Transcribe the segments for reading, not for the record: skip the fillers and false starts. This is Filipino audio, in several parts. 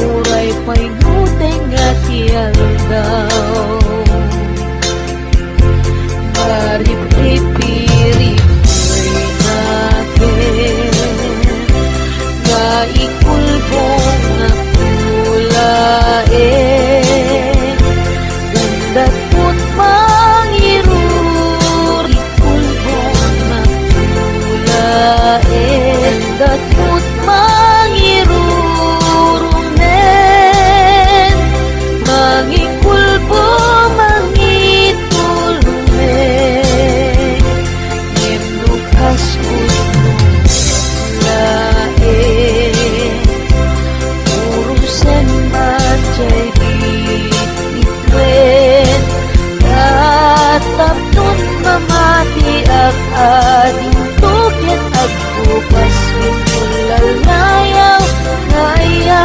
uray pa'y nuteng at daw marip-rip-rip nga ikulbong na kulae gandat mo't mangirur ikulbong na kulae gandat mo't mangirur unen mangikulbong mangitulunen ngimlukas tapnon mamati ak ading tukyan agbukas pinulalayaw ngaya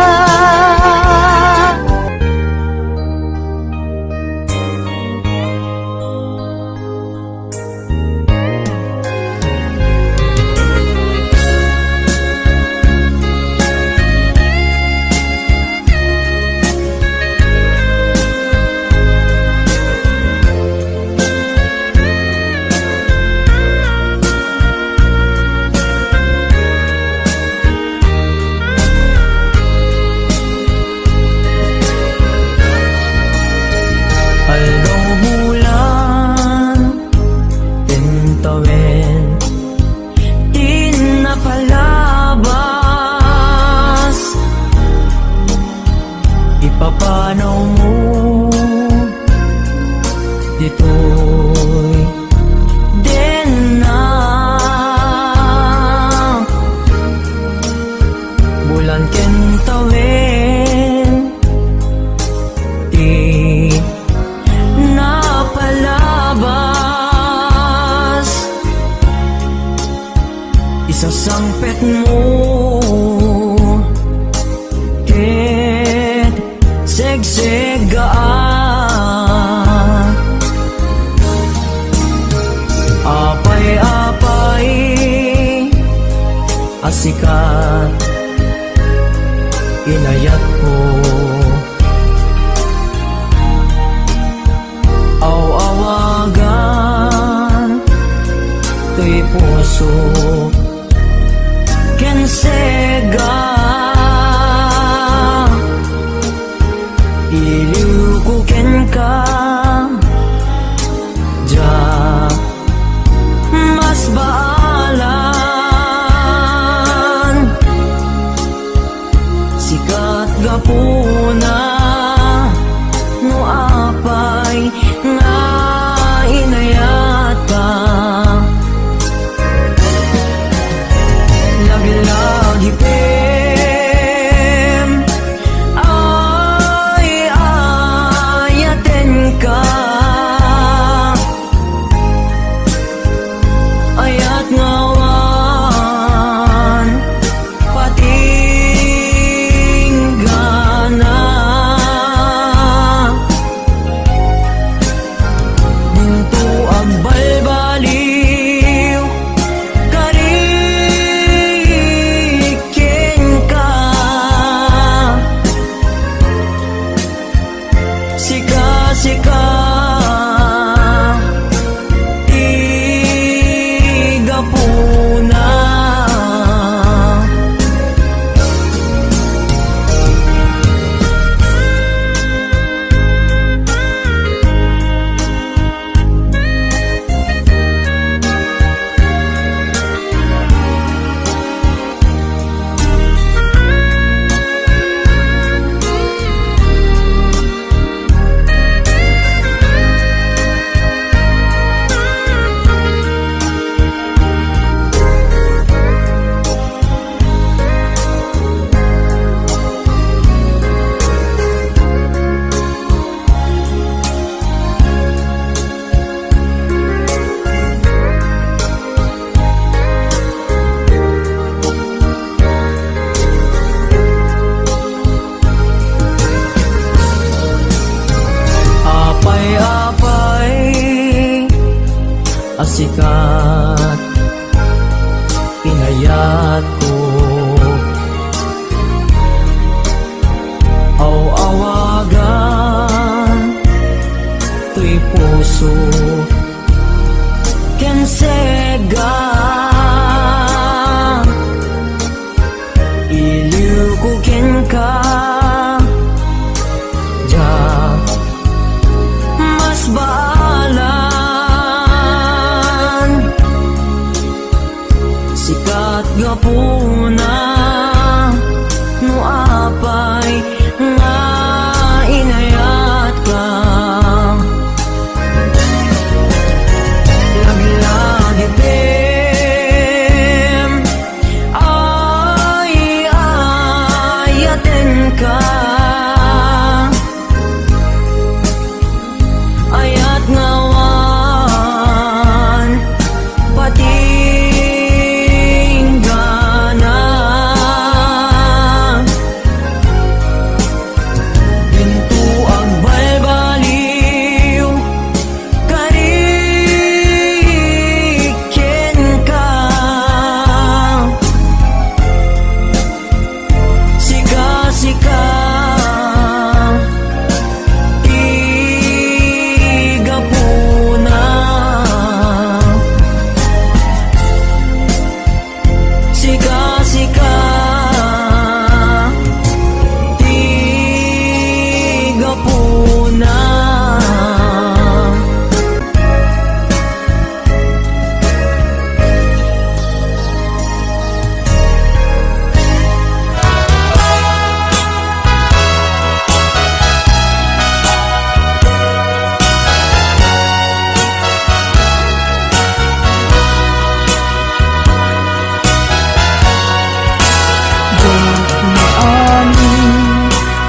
Ipapanaw mo dito'y din na bulan kentawin di napalabas isasangpet mo segsegaan apay-apay asikat inayat ko aw-awagan to'y puso kensega iliukuken ka ja mas baalan sikat gapuna no apay nga inayat ka lagi-lagi ayat ngawan patinggana dinto agbalbaliw karikin ka sika-sika puna sikat pinayat ko puso ken sega iliw ko ken ka ja mas baalan sikat gapuna no apay nga inayat ka lagi-lagi pem ay ayaten ka ayat ngawan patinggana pintu ang balbaliw kariken ka sika-sika tigapuna sika-sika tigapuna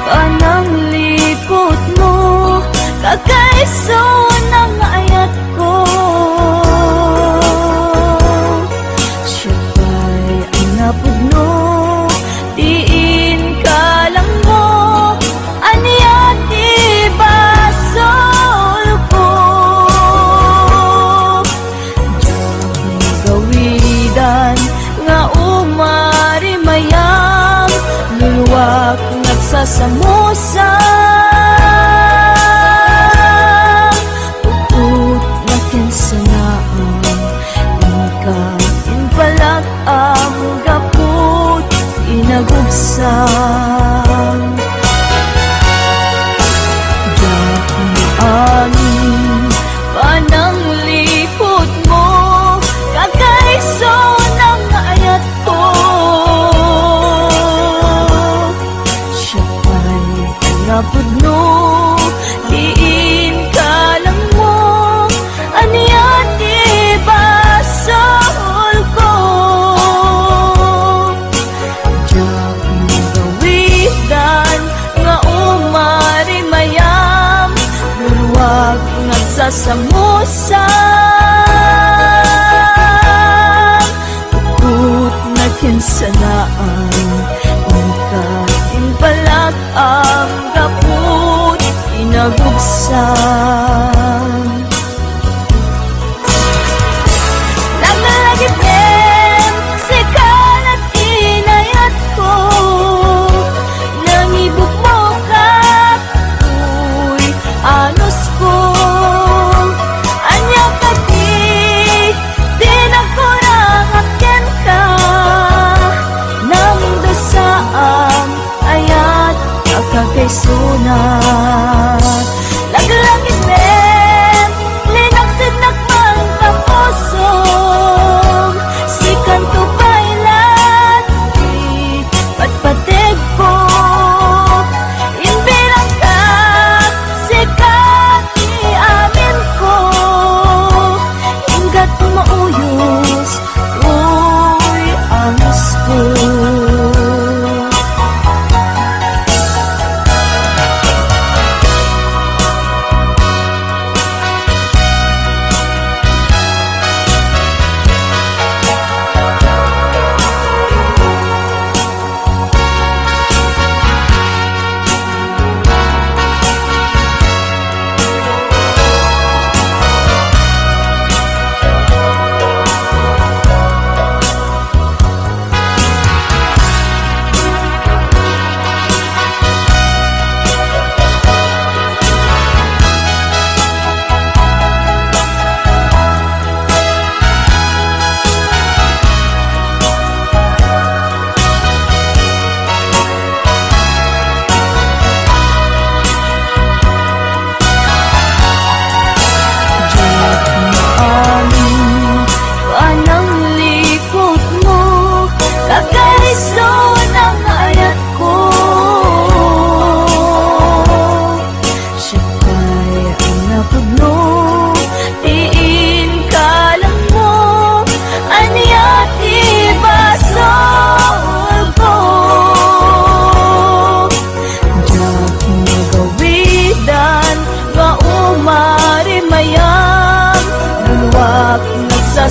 Anang lipot mo kakaiso ng ayat ko siya ba'y ang napugno diin ka lang mo aniyat ibasol ko diyang gawidan nga umari mayang luluwak nagsasamusang puput na kinsanaan ingkain palak ang gaput inagugsang Angin panang lipot mo kakaiso ng ayat ko siya pa'y napudno diin ka lang mo aniyat ibasol ko diyak magawidan nga umari mayam luluwag nagsasamusang pukut na kinsanaan ingkain palak ang gaput inagugsang nagalagipin sikan at inayat ko nangibuk mo ka uy anos ko anya ka di nagkurang akin ka nang dasaang ayat kakaisunat laglangit men linagtid nakmang kapusong sikan to bailan di patpatig ko inbirang ka sikat di amin ko ingat mauyos uy anos ko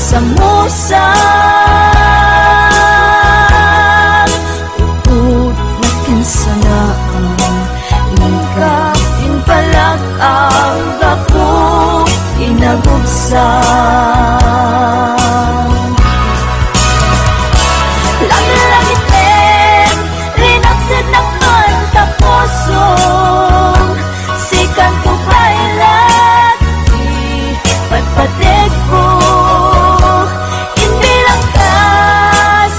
samusang uot na kinsanaan ingkapin palag ang dako inagugsan langit men rinapsid naman tapusong sikan ko pailat di patpatig ko hindi lang ka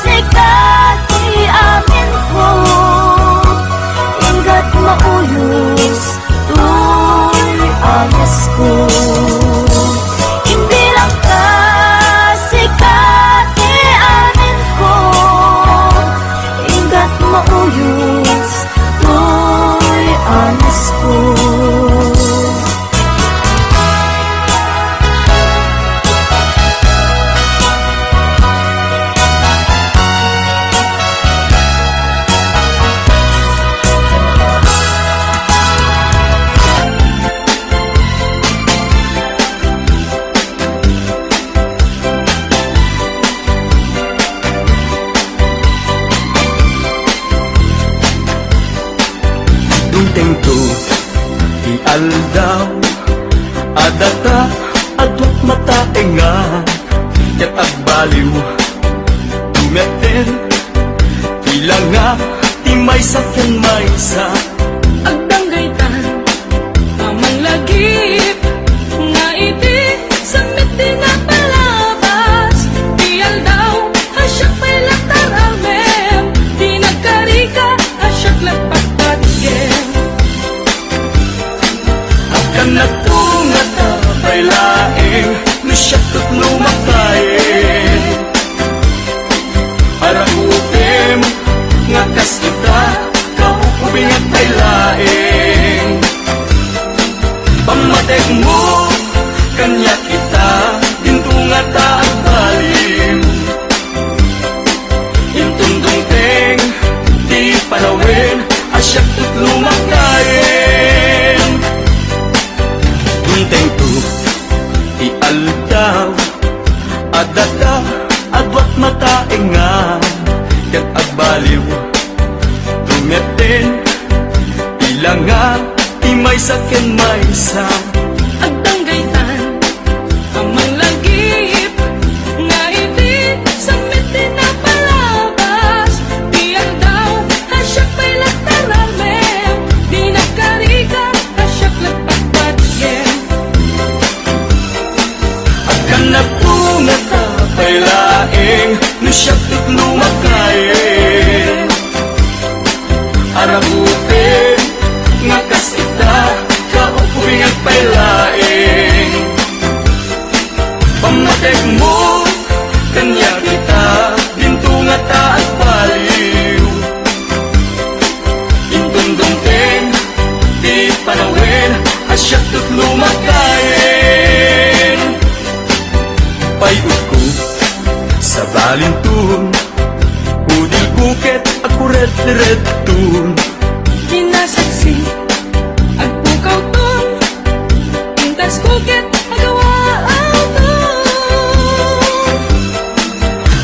sikat di amin ko ingat mauyos tuy ayos ko hindi lang ka sikat di amin ko ingat mauyos tuy ayos ko. Tengto di aldaw adata adwat mata enga ket agbaliw tumeten ilang nga timay sa ken maysa Agdanggaytan, amang lagip nga iti samit di na palabas dial daw, asyak may latar almem di nagkarika, asyak lagpagpatgem akan natungat abay laing nisyak ket lumakain arang utem nga kas kita kaupubing at ay laing pamatek mo kanya kita dintunga taat baliw intundong teng di panawin asyak tut lumakain tunteng tu ialdaw adata adwat mata enga ket agbaliw tumeten ilang nga timay sa ken maysa Agdanggaytan, amang lagip nga iti samit di na palabas dial daw, asyak may latar almem di nagkarika, asyak lagpagpatgem akan natungat abay laing nisyak ket lumakain arang utem nga kas kita kaupubing at pailaing pamatek mo kanya kita dintunga taat baliw intundong teng di panawin asyak tut lumakain payut ko sa balintun udil buket ako red-red-tun Kinasaksi, agpukaw ton pintas kuket, agawaan ton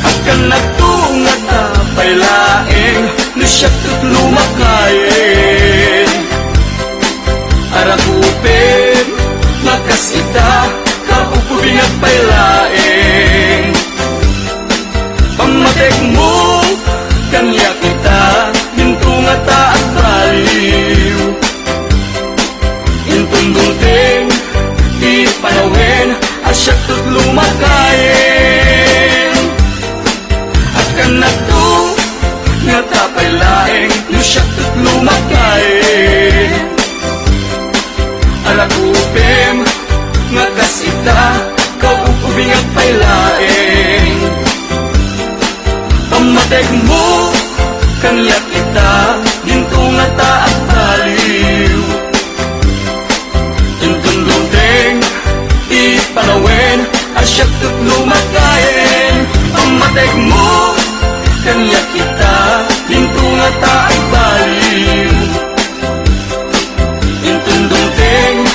akan natungat abay laing nisyak ket lumakain arang upem nga kas kita kaupubing at pailaing pamatek mo kanya kita dintunga taat baliw intundong teng di panawin asyak tut lumakain akan natungat abay laing nisyak tut lumakain arang upem nga kas kita kaupubing at pailaing pamatek mo kanya kita dintunga taat baliw intundong teng di panawin asyak tut lumakain pamatek mo kanya kita dintunga taat baliw intundong teng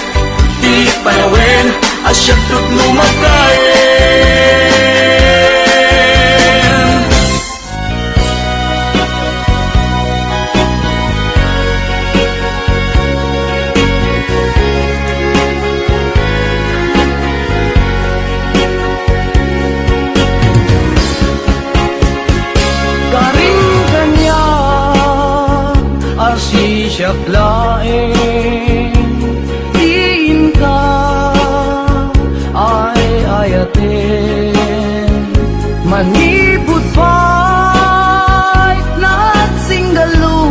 di panawin asyak tut lumakain siyak laeng diin ka ay ayaten manipod pa'y nagsingalo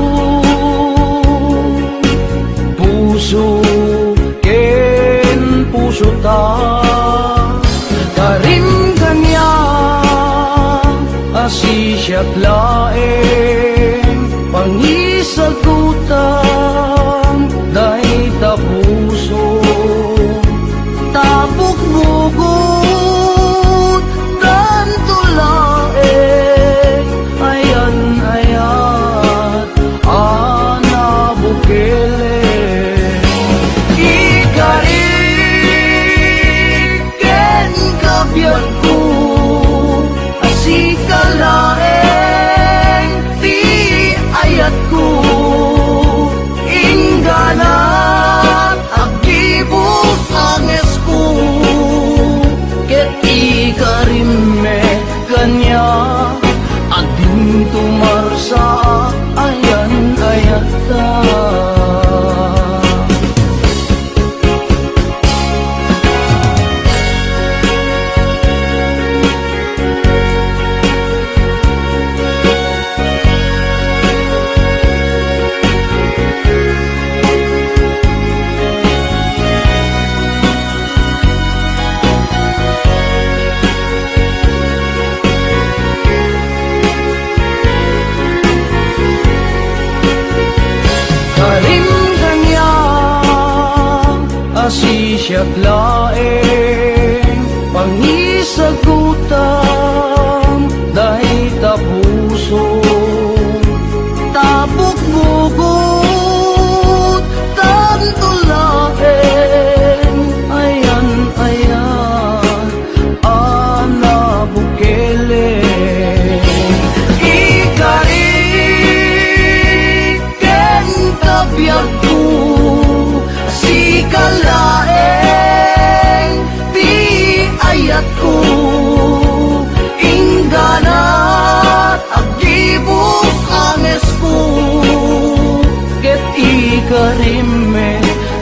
puso ken puso ta karim kanya asi siyak laeng pangisagutan dahi ta puso tapok bugot dan tulaeng ayan ayat ana bukele ikarik ken kabyat ko asika laeng ti ayat ko ingganat agibus anges ko ket ikarimme kanya ading tumarsa ayan ayata asi siyak laeng pangisagutan dahi ta puso tapok bugot tan tulaeng ayan ayan ana bukele ikarik ken kabyat ko sikalaeng ti ayat ko ingganat agibus anges ko ket ikarimme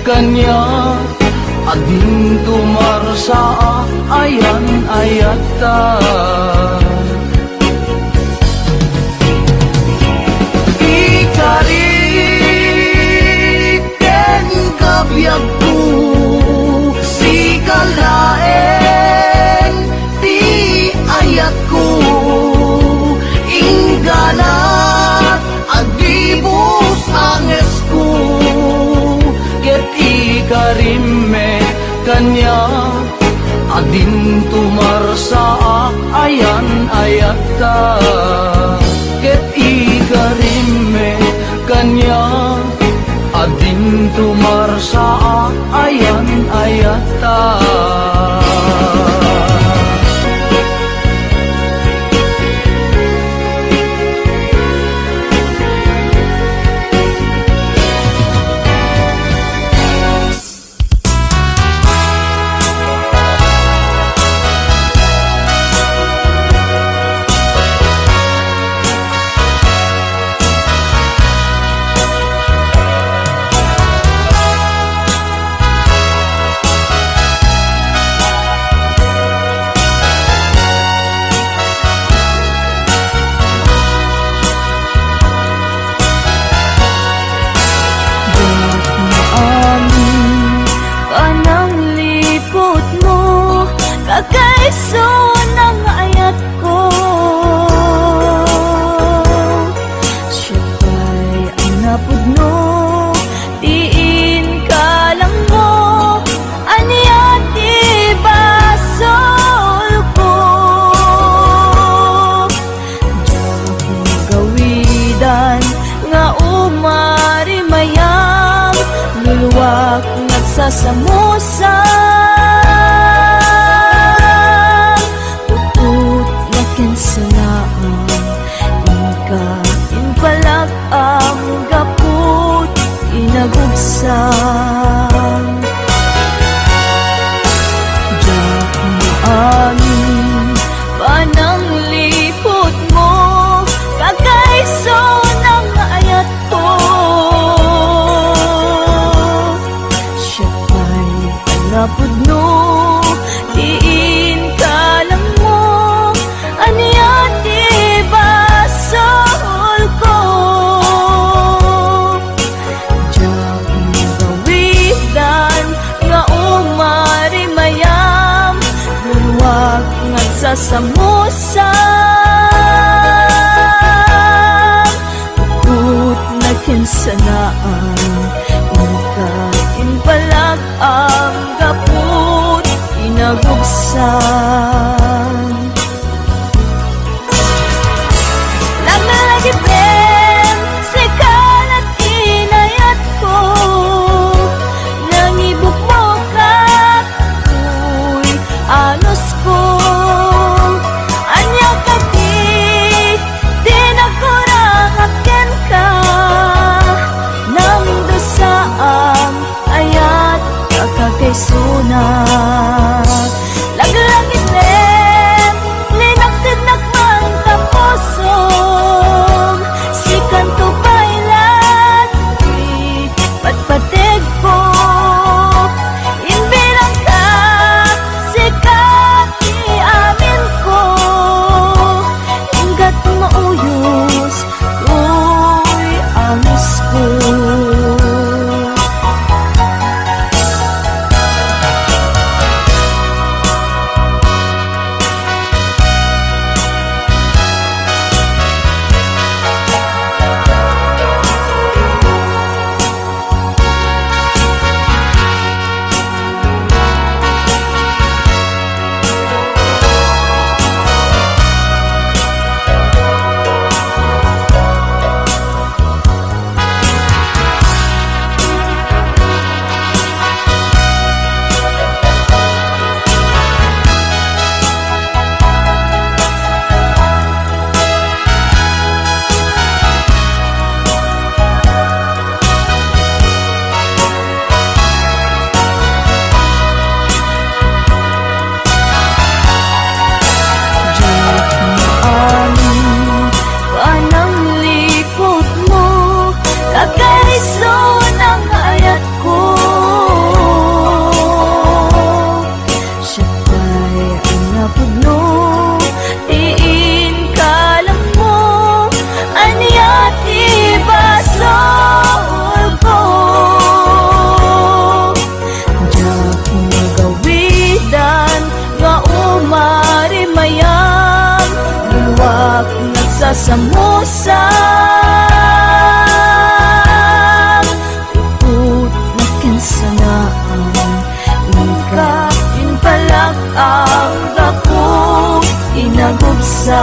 kanya ading tumarsa ayan ayata ikarik ken kabyat ko sikalaeng ti ayat ko ingganat agibus anges ko ket ikarimme kanya adin tumarsa ayan ayata ket ikarimme kanya ading tumarsa ayan ayata Kagaiso ng ayat ko siya ba'y ang napudno diin ka lang mo aniya di basol ko diyak gawidan nga umari mayam luluwak nagsasamusa nagugsang diyak maamin panang lipot mo kagaiso ng ayat ko kinsanaan inpalag ang gaput inagubsan naglalagipin sikal at inayat ko nangibuk mo katoy anos ko anya kati dinagkurang akin ka nang dosaam ayat kakakaisunat laglangit rin linaksid nakman kaposong sikan to bailan di patpatig ko inbilang ka sikat iamin ko ingat mauyos uy amis ko samusang ukot na kinsanaan ikain palag ang dako inagubsan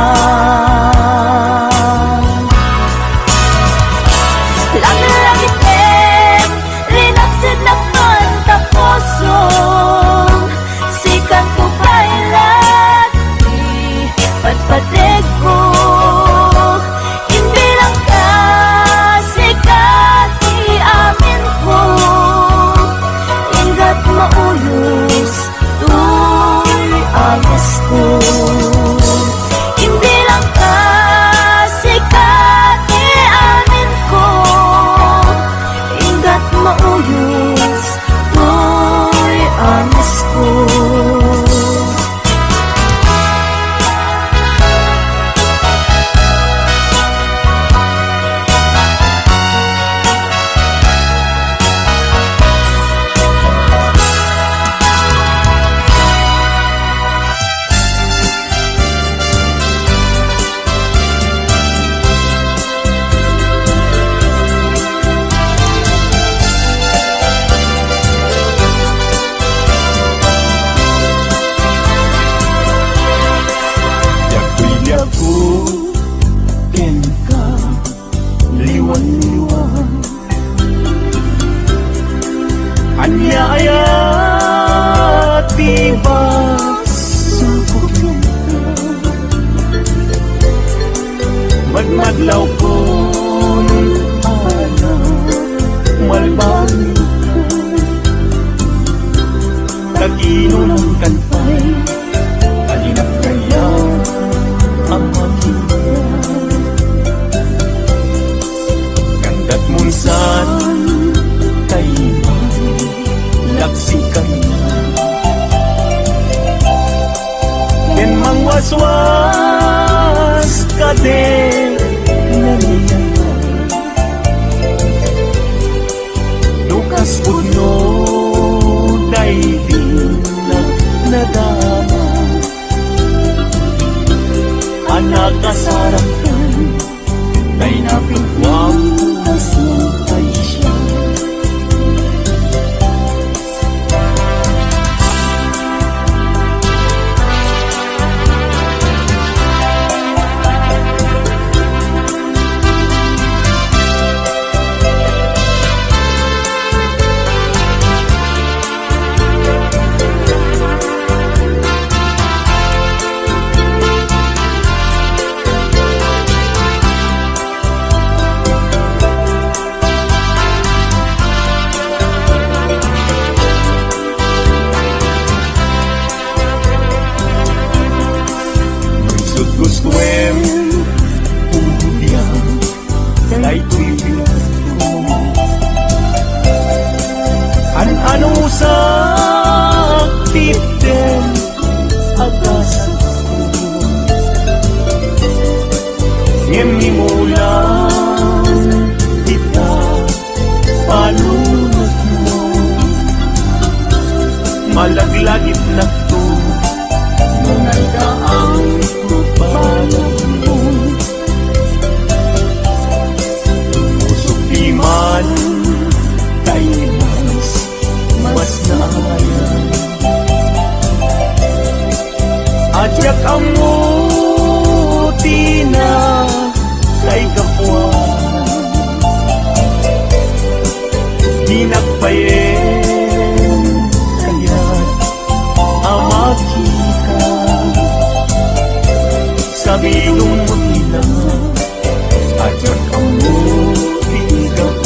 langit-langitin rinaksid nakman taposong sikan ko bailan di patpatig ko inbilang ka sikat iamin ko ingat mauyos tuy agos ko inbilang ka sikat iamin ko ingat mauyos tuy agos ko Anyaya tiba sukupin magmadlaw ko ana malbani kaginon ang kantay kalinap kaya ang makita kandat munsan laksikan ken mangwaswas kade naniyan dukas puno daigin na nadama anak kasarangkan kay napigwang aso Wem, Udiang, Daytoy An-ano sakit din agasan ko Ngemimulan kita palunod mo Malaglagit na to Nunalda ang tupalan mo Usok di man kay mas naayan Adyak ang muti na kay kapwa Di nagpayen kaya't amakita Sabidong mutila Adyak ang muti kapwa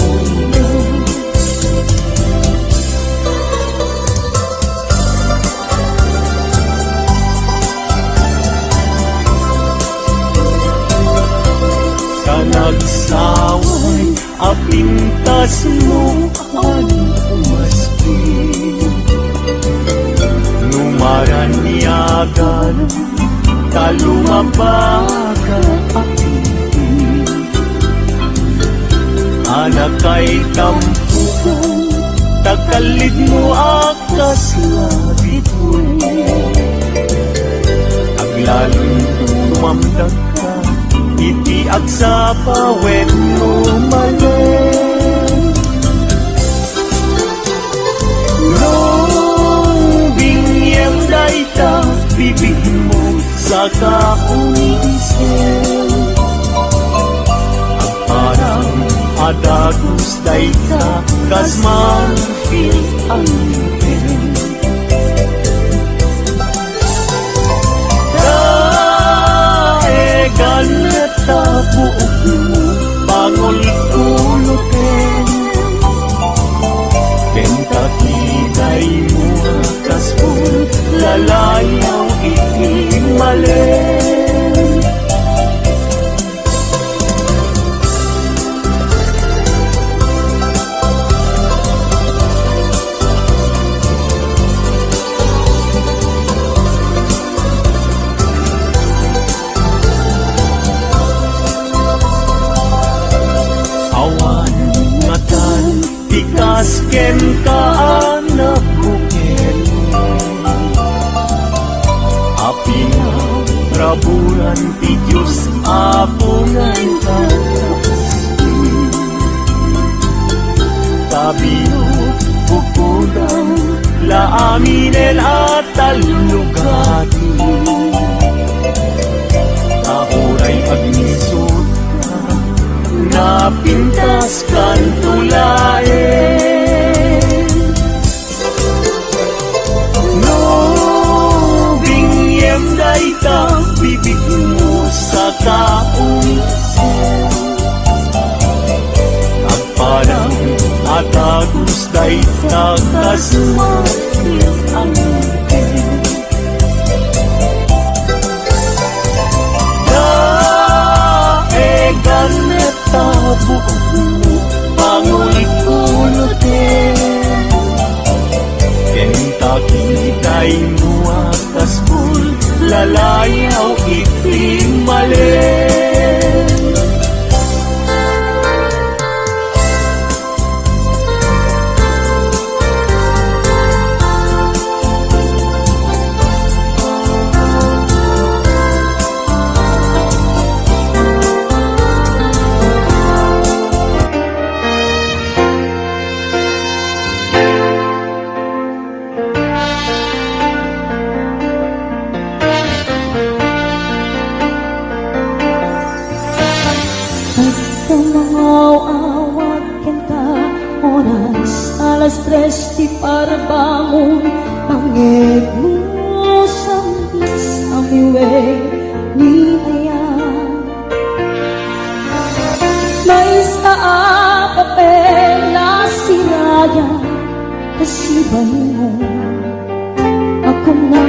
Nagsaway apintas mo ang umaspi Numaran niyagan talumabaga apinti Anak kay tampuko takalid mo akas labitoy Aglalong tumamdag ka Itiag sa pawen mo mali Nung bingyem dayta bibig mo sa kaunisip Ang parang adagos dayta kasman feel ang ipin Ganit tabuok mo pangul-ulutin Kentakiday mo kaspul lalayaw ikimalin Kasken ka anak bukil Api na raburan ti Diyos apungan ka Tabiyo pupudang laaminel at talugati Nauray agnisot napintas kan tulain No bingyem dayta bibig mo sa kaunisip Ang parang atagos dayta kasmatil ang ipin Ganit tabuok mo pangulit-ulutin Kentakiday mo atas pul lalayaw ikimalin Awag kenta oras alas 3 di para bangun Pangeg mo sa miway ni ayan May sa papel na siraya Kasibay mo Ako na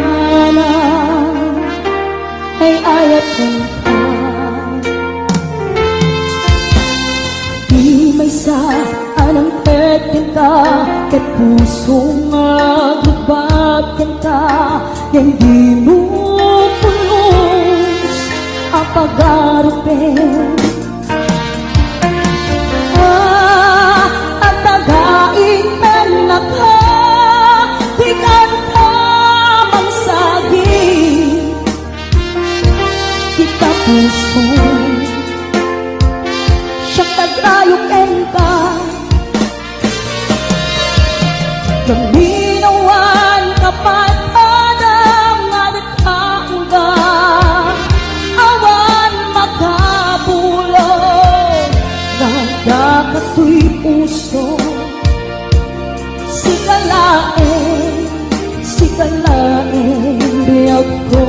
ay ayat kong puso nga gubagyan ka, hindi mo pulos ang pag-arupin. At tagain man naka, di ka mangsagi, kita puso siya tagrayukin ka. Gaminawan kapat padang nga nagkaangga, awan makabulog, nagdakato'y puso. Sikalain biyag ko.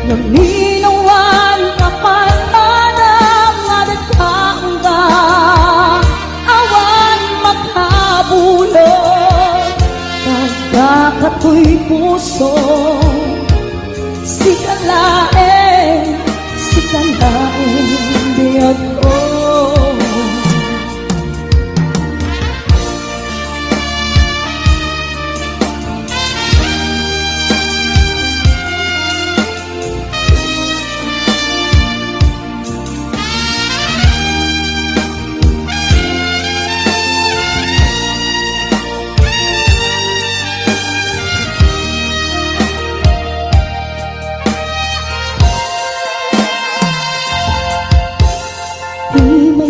Gaminawan kapat padang nga nagkaangga, bulog, nagdakato'y puso. Sikalain biyag ko.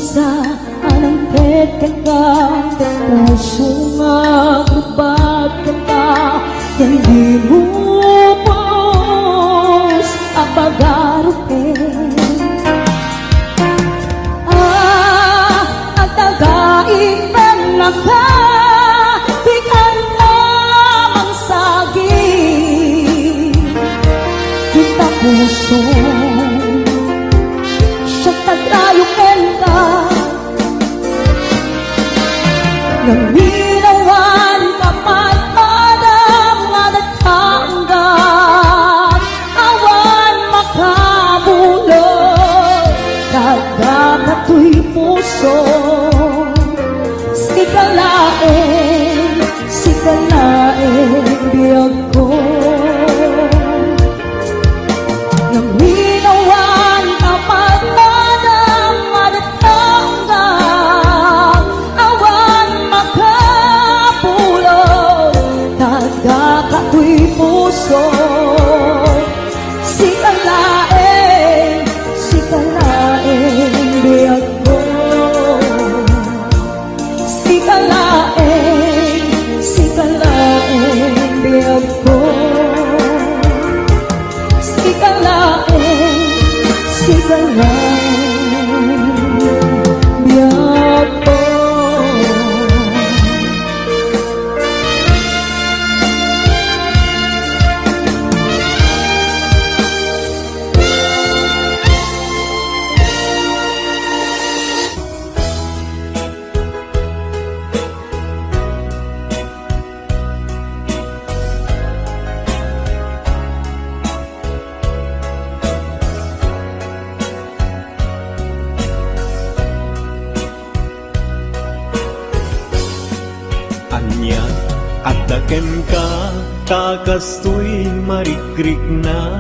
Sa anang ketken ka, puso nga gubagyan ka, hindi mo pos ang pag-arupin. Ang tagain man naka, di ka namang sagi, kita puso siya tagrayukin ka. Gaminawan kapat padang nga nagkaangga, awan makabulog, nagdakato'y puso. Sikalain biyag ko. Gaminawan kapat padang nga nagkaangga, nagdakato'y puso. Sikalain biyag ko. Sikalain biyag ko. Sikalain biyag ko. At daken ka, takasto'y marikrik na.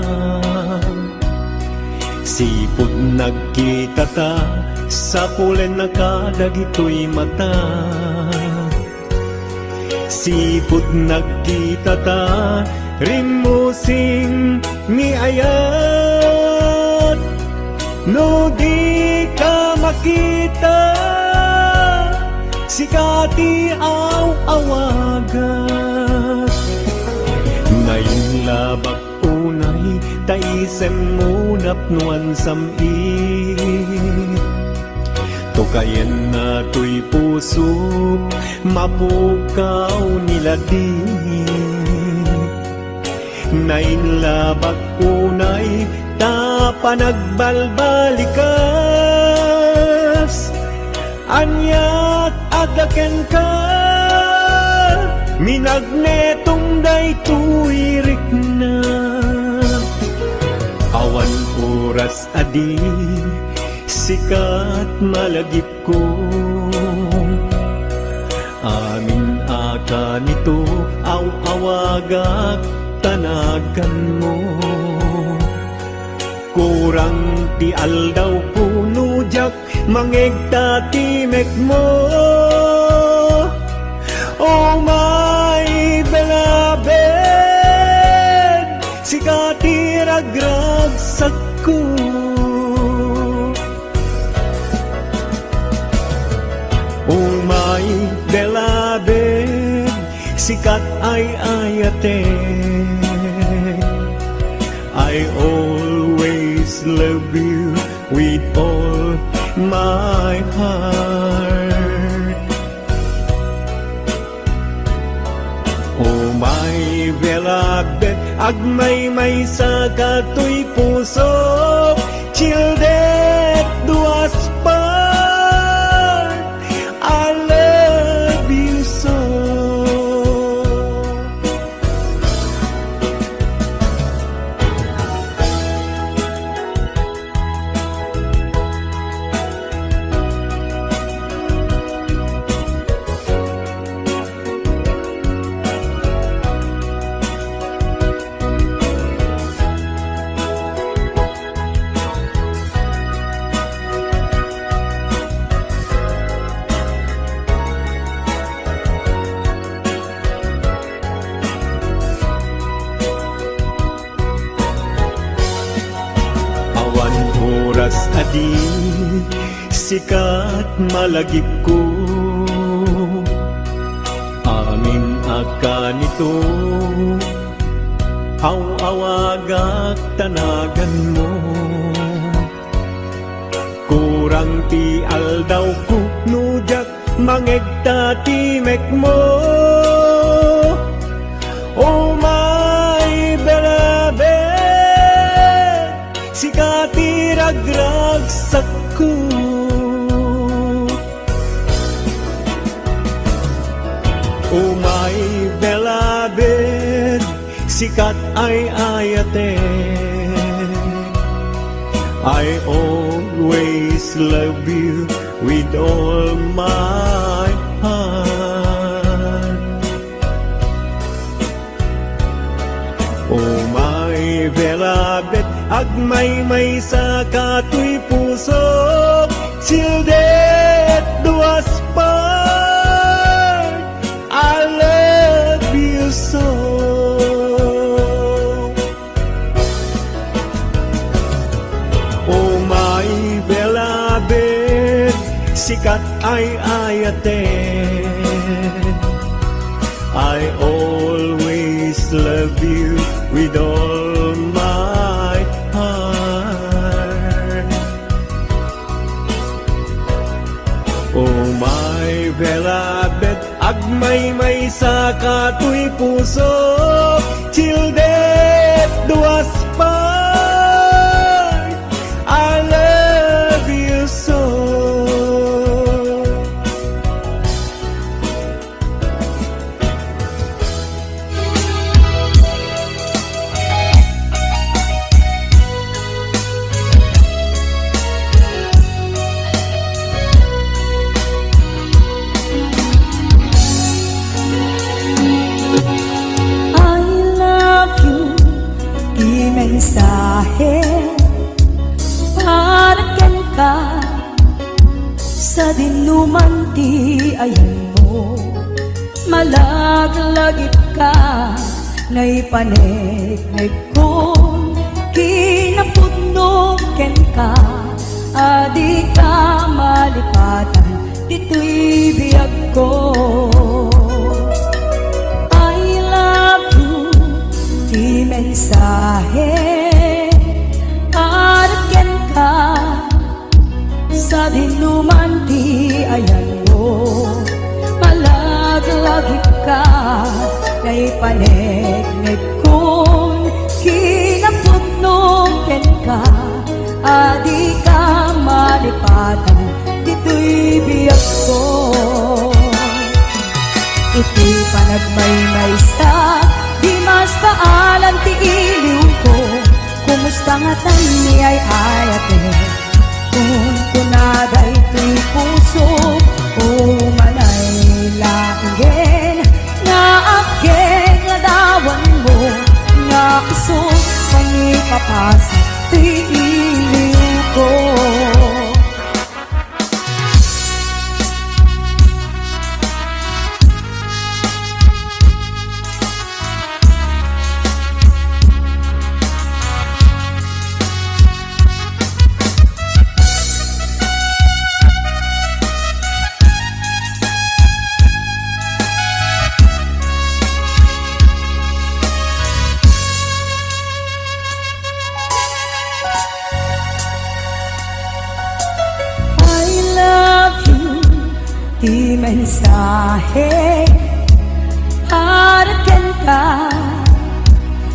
Sipod nagkita ta, sa pulen na kadagito'y mata. Sipod nagkita ta, rimusing ni ayat. No di ka makita, sikati awagat. Ngayon labak unay, taisen mo napnuan sami. Tukayan na to'y puso, mapukaw nila di. Ngayon labak unay, tapanagbalbalikas. Anyat agaken ka, minagnetong daytoy rikna. Awan oras adi, sikat malagip ko. Amin aka nito aw-awagak tanagan mo. Kurang ti aldaw puno jak mangegta timek mo. Oh my beloved, sikati ragragsak ko. Oh my beloved, sikat ay ayate. I always love you with all my heart. Oh my beloved, agmay-may sa katoy puso, childet duas part, I love you so. Oras adi sikat malagip ko. Amin aka nito aw-awagak tanagan mo. Kurang ti aldaw ko nujak mangegta timek mo. Oh my beloved, sikati ragragsak ko. Oh my beloved, sikat ay ayate. I always love you with all my heart. Oh my beloved, agmay-may sa katoy puso, sildet duas part, I love you so. Oh my beloved, sikat ay ayate. I always love you with all my heart. Oh my beloved, agmay-may sa katoy puso, childet duas part, I love you so. Mensahe para ken ka sa dinuman ti ayan mo, malaglagip ka naipanegnek kon kinapudno ken ka, adi ka malipatan dito'y biyag ko. I love you, di mensahe para ken ka sa dinuman ti ayan mo, malaglagip ka naipanegnek kon kinapudno ken ka, adi ka malipatan dito'y biyag ko. Iti panagmaymay sa di mas paalan ti iliw ko, kumusta nga tani ay ayate, kung kunaday ti puso, o manay lain Iti mensahe haraken ka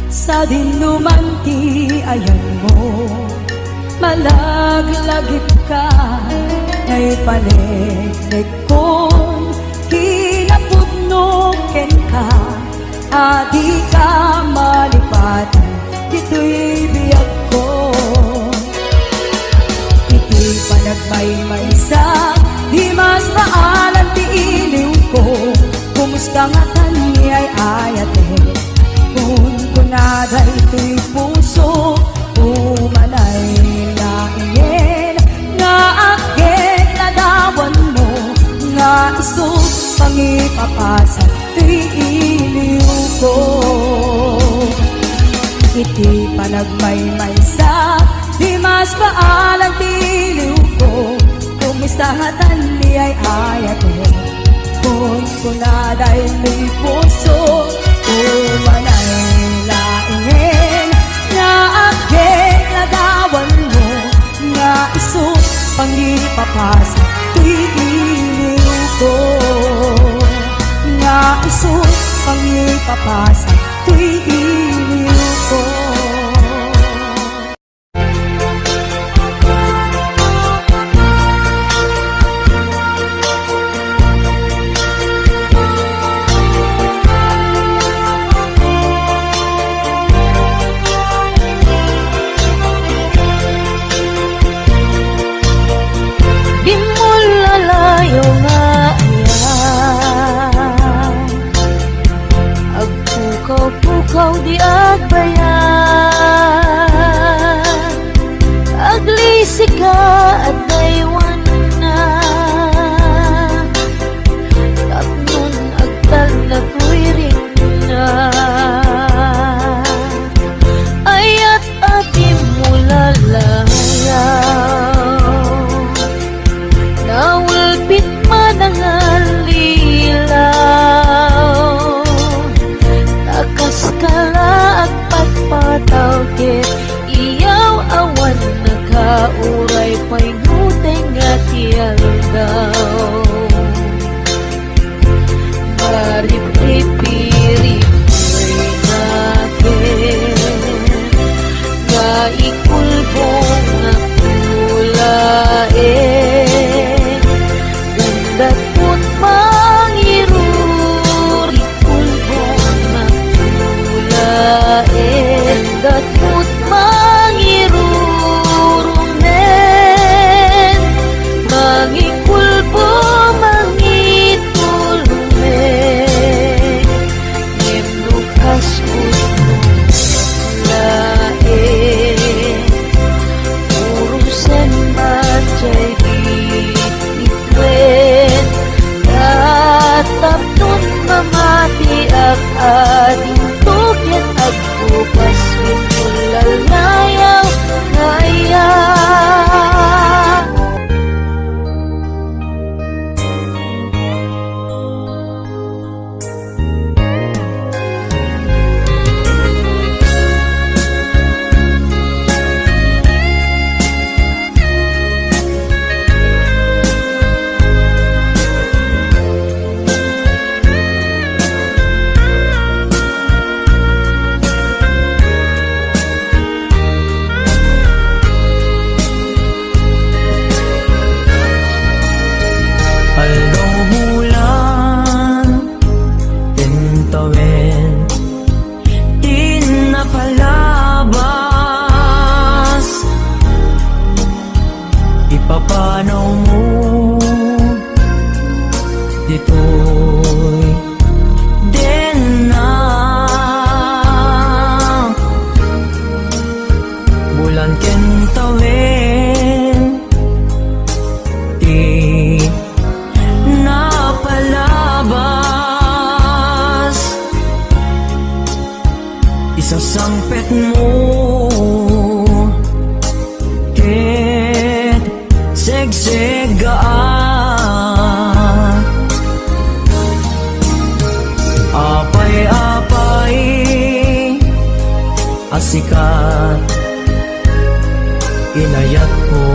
sa dinuman ti ayan mo. Malaglagip ka ngay panegnek kon kinapudnoken ka. Adi ka malipatan dito'y biyag ko. Iti panagmaymaysa di mas maalan ti iliw ko. Kumusta nga tani ay ayate kung kunaday ito'y puso. Umanay laingen nga akin ladawan mo. Nga isus pangipapasa ti iliw ko. Iti panagmaymaysa di mas maalan ti iliw ko. Kumistahatan ni ay ayate kung kunaday may puso. Umanay laingen nga akin ladawan mo. Nga isus pangipapasa ti iliw ko. Nga isus pangipapasa ti iliw ko. Di mo lalayo nga ayan, agpukaw-pukaw di agbayan. Aglisi ka at daywan na, tapnon agtal na tuwiring na. Ayat ati mo lalayaw, nawulpit manangal lilaw. Takas kala at pagpataw ket iyaw awan nakauray pa'y nuteng at yaldaw. Marip-rip-rip-rip natin nga ikulbong nga pulain. Gandat mo't mangirur ikulbong nga pulain. Dat mo't mangirurumen, mangikulbo mangitulumen. Ngem lukas utnong lain, urusan macay bititwen. Tatap nun mamati ak ading tukyan agbukas winulal nayaw ngaya. Ipapanaw mo dito'y din na bulan ken tawin di napalabas. Isasangpet mo ket segsegaan. Apay-apay asikat inayat ko.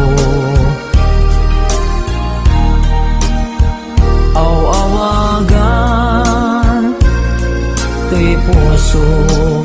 puso.